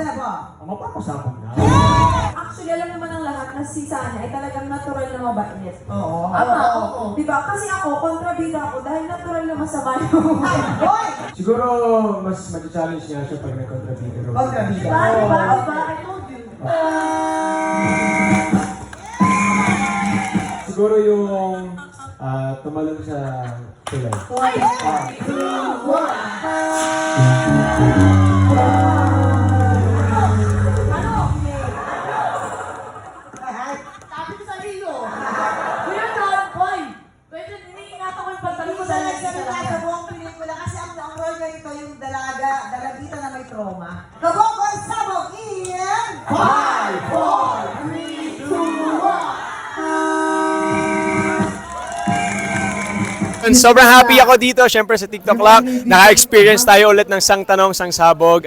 Mapapasabog na. Actually, alam naman ng lahat na si Sana ay talagang natural na mabait. Oo. Oo. Diba? Kasi ako, kontrabida ako dahil natural na masama yung Siguro, mas mag-challenge niya siya pag nag-kontrabida. Kontrabida. Diba? I told you. Siguro yung tumalong sa tulay. Sabi ko sa iyo. Kuya John, boy. Pwede, iniingatan ko yung pagtanong ko sa Nagsalita sa buong pelikula kasi ang role niya ito yung dalagita na may trauma. Kabogol Sabog in 5, 4, 3, 2, 1. Sobrang happy ako dito, syempre sa TikTok lang. Naka-experience tayo ulit ng sang tanong, sang sabog.